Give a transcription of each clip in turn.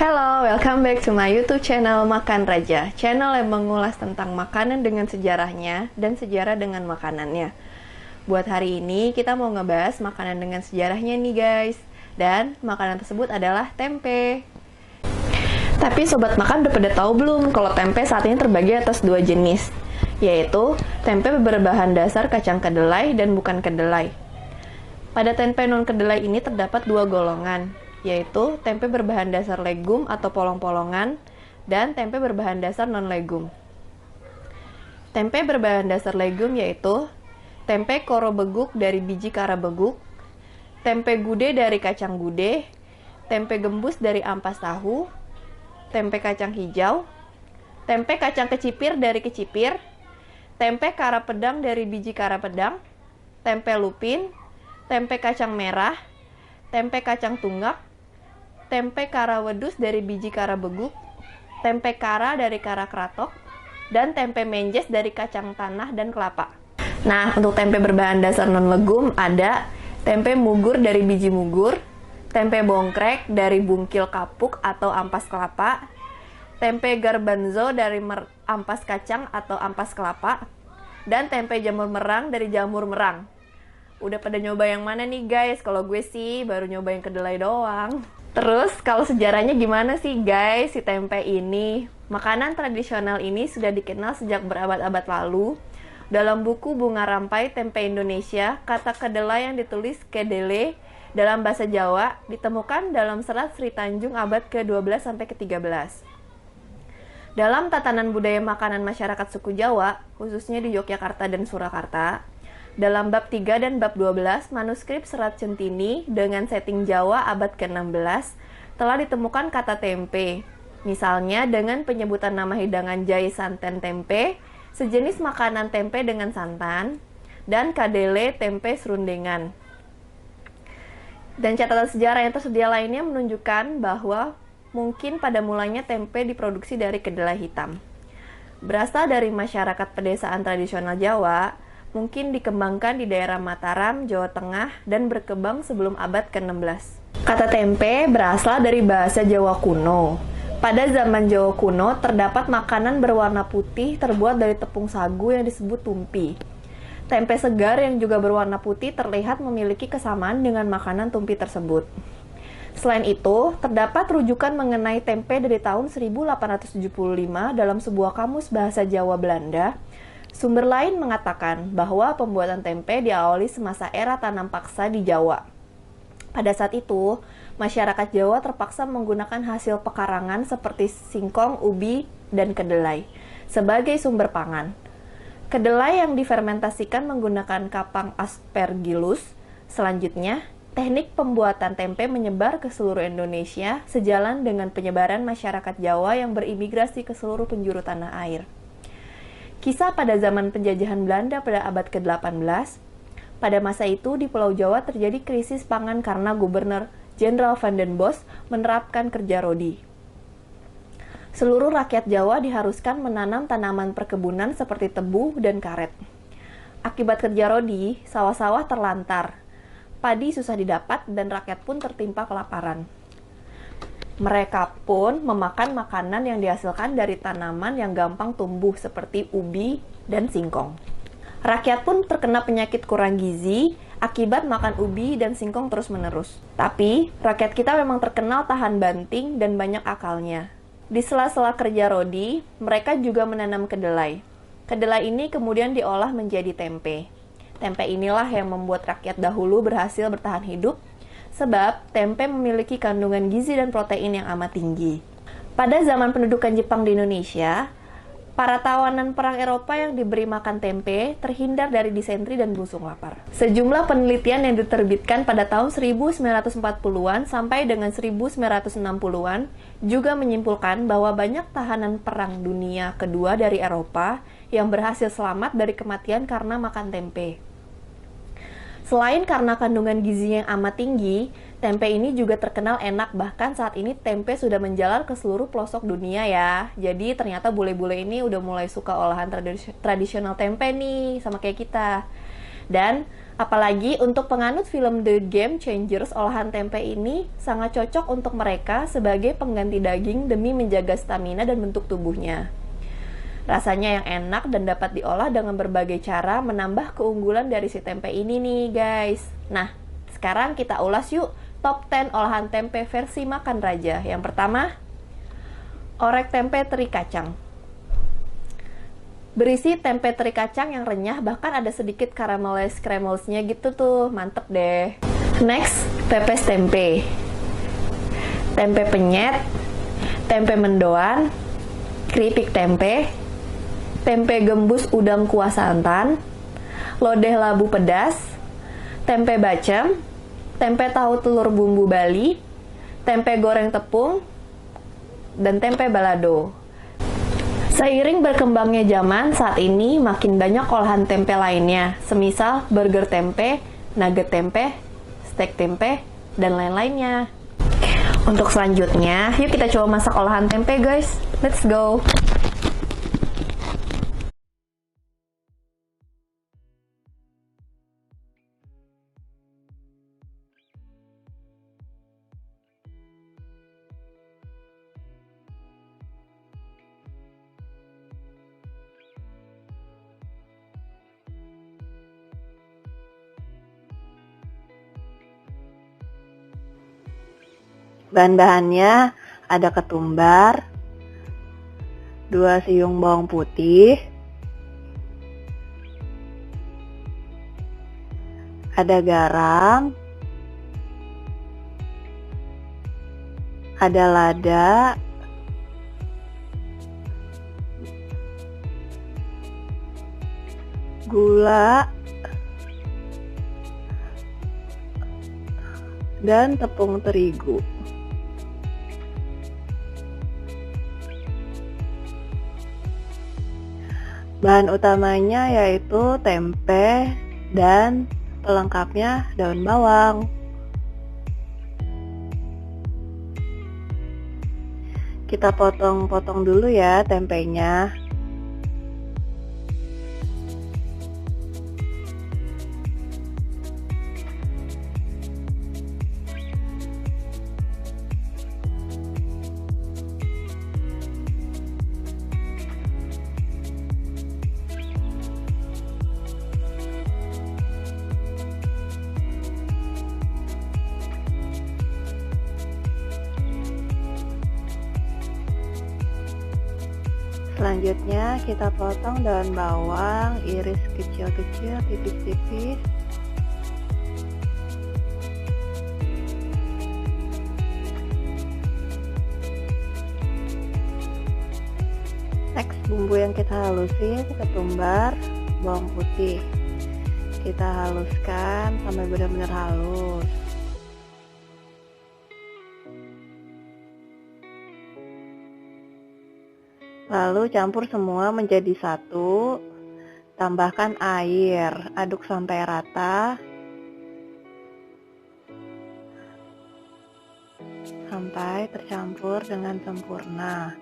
Hello, welcome back to my YouTube channel Makan Raja. Channel yang mengulas tentang makanan dengan sejarahnya dan sejarah dengan makanannya. Buat hari ini kita mau ngebahas makanan dengan sejarahnya nih guys. Dan makanan tersebut adalah tempe. Tapi sobat makan udah pada tahu belum kalau tempe saat ini terbagi atas dua jenis, yaitu tempe berbahan dasar kacang kedelai dan bukan kedelai. Pada tempe non kedelai ini terdapat dua golongan, yaitu tempe berbahan dasar legum atau polong-polongan dan tempe berbahan dasar non-legum. Tempe berbahan dasar legum yaitu tempe koro beguk dari biji kara beguk, tempe gude dari kacang gude, tempe gembus dari ampas tahu, tempe kacang hijau, tempe kacang kecipir dari kecipir, tempe kara pedang dari biji kara pedang, tempe lupin, tempe kacang merah, tempe kacang tunggak, tempe kara wedus dari biji kara beguk, tempe kara dari kara kratok, dan tempe menjes dari kacang tanah dan kelapa. Nah, untuk tempe berbahan dasar non-legum ada tempe mugur dari biji mugur, tempe bongkrek dari bungkil kapuk atau ampas kelapa, tempe garbanzo dari ampas kacang atau ampas kelapa, dan tempe jamur merang dari jamur merang. Udah pada nyoba yang mana nih guys? Kalau gue sih baru nyoba yang kedelai doang. Terus kalau sejarahnya gimana sih guys si tempe ini? Makanan tradisional ini sudah dikenal sejak berabad-abad lalu. Dalam buku Bunga Rampai Tempe Indonesia, kata kedelai yang ditulis kedele dalam bahasa Jawa ditemukan dalam serat Sri Tanjung abad ke-12 sampai ke-13. Dalam tatanan budaya makanan masyarakat suku Jawa, khususnya di Yogyakarta dan Surakarta, dalam bab 3 dan bab 12, manuskrip serat Centini dengan setting Jawa abad ke-16 telah ditemukan kata tempe. Misalnya dengan penyebutan nama hidangan jahe santan tempe, sejenis makanan tempe dengan santan, dan kadele tempe serundengan. Dan catatan sejarah yang tersedia lainnya menunjukkan bahwa mungkin pada mulanya tempe diproduksi dari kedelai hitam. Berasal dari masyarakat pedesaan tradisional Jawa, mungkin dikembangkan di daerah Mataram, Jawa Tengah, dan berkembang sebelum abad ke-16. Kata tempe berasal dari bahasa Jawa kuno. Pada zaman Jawa kuno, terdapat makanan berwarna putih terbuat dari tepung sagu yang disebut tumpi. Tempe segar yang juga berwarna putih terlihat memiliki kesamaan dengan makanan tumpi tersebut. Selain itu, terdapat rujukan mengenai tempe dari tahun 1875 dalam sebuah kamus bahasa Jawa Belanda. Sumber lain mengatakan bahwa pembuatan tempe diawali semasa era tanam paksa di Jawa. Pada saat itu, masyarakat Jawa terpaksa menggunakan hasil pekarangan seperti singkong, ubi, dan kedelai sebagai sumber pangan. Kedelai yang difermentasikan menggunakan kapang aspergillus. Selanjutnya, teknik pembuatan tempe menyebar ke seluruh Indonesia sejalan dengan penyebaran masyarakat Jawa yang berimigrasi ke seluruh penjuru tanah air. Kisah pada zaman penjajahan Belanda pada abad ke-18, pada masa itu di Pulau Jawa terjadi krisis pangan karena Gubernur Jenderal Van den Bosch menerapkan kerja rodi. Seluruh rakyat Jawa diharuskan menanam tanaman perkebunan seperti tebu dan karet. Akibat kerja rodi, sawah-sawah terlantar, padi susah didapat dan rakyat pun tertimpa kelaparan. Mereka pun memakan makanan yang dihasilkan dari tanaman yang gampang tumbuh seperti ubi dan singkong. Rakyat pun terkena penyakit kurang gizi akibat makan ubi dan singkong terus-menerus. Tapi, rakyat kita memang terkenal tahan banting dan banyak akalnya. Di sela-sela kerja rodi, mereka juga menanam kedelai. Kedelai ini kemudian diolah menjadi tempe. Tempe inilah yang membuat rakyat dahulu berhasil bertahan hidup, sebab tempe memiliki kandungan gizi dan protein yang amat tinggi. Pada zaman pendudukan Jepang di Indonesia, para tawanan perang Eropa yang diberi makan tempe terhindar dari disentri dan busung lapar. Sejumlah penelitian yang diterbitkan pada tahun 1940-an sampai dengan 1960-an juga menyimpulkan bahwa banyak tahanan perang dunia kedua dari Eropa yang berhasil selamat dari kematian karena makan tempe. Selain karena kandungan gizi yang amat tinggi, tempe ini juga terkenal enak, bahkan saat ini tempe sudah menjalar ke seluruh pelosok dunia ya. Jadi ternyata bule-bule ini udah mulai suka olahan tradisional tempe nih, sama kayak kita. Dan Apalagi untuk penganut film The Game Changers, olahan tempe ini sangat cocok untuk mereka sebagai pengganti daging demi menjaga stamina dan bentuk tubuhnya. Rasanya yang enak dan dapat diolah dengan berbagai cara menambah keunggulan dari si tempe ini nih guys. Nah, sekarang kita ulas yuk top 10 olahan tempe versi Makan Raja. Yang pertama, orek tempe teri kacang. Berisi tempe teri kacang yang renyah, bahkan ada sedikit caramelized cremelsnya gitu tuh, mantep deh. Next, pepes tempe. Tempe penyet, tempe mendoan, keripik tempe, tempe gembus udang kuah santan, lodeh labu pedas, tempe bacem, tempe tahu telur bumbu Bali, tempe goreng tepung, dan tempe balado. Seiring berkembangnya zaman, saat ini makin banyak olahan tempe lainnya, semisal burger tempe, nugget tempe, steak tempe, dan lain-lainnya. Untuk selanjutnya, yuk kita coba masak olahan tempe guys. Let's go! Bahan-bahannya ada ketumbar, 2 siung bawang putih, ada garam, ada lada, gula, dan tepung terigu. Bahan utamanya yaitu tempe dan pelengkapnya daun bawang. Kita potong-potong dulu ya tempenya. Selanjutnya kita potong daun bawang, iris kecil-kecil, tipis-tipis. Next, bumbu yang kita halusin, ketumbar, bawang putih. Kita haluskan sampai benar-benar halus. Lalu campur semua menjadi satu, tambahkan air, aduk sampai rata, sampai tercampur dengan sempurna.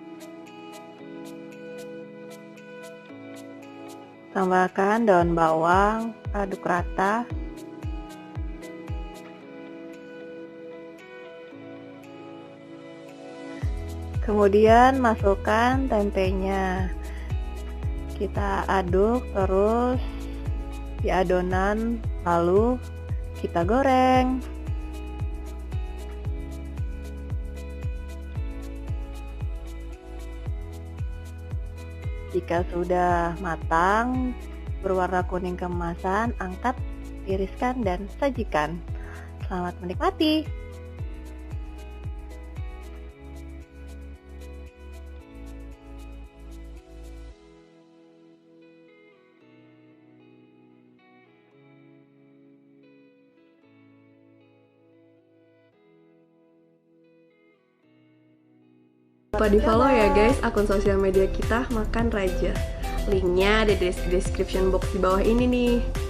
Tambahkan daun bawang, aduk rata. Kemudian masukkan tempenya. Kita aduk terus di adonan, lalu kita goreng. Jika sudah matang, berwarna kuning keemasan, angkat, tiriskan, dan sajikan. Selamat menikmati! Lupa di follow ya guys akun sosial media kita Makan Raja. Linknya ada di description box di bawah ini nih.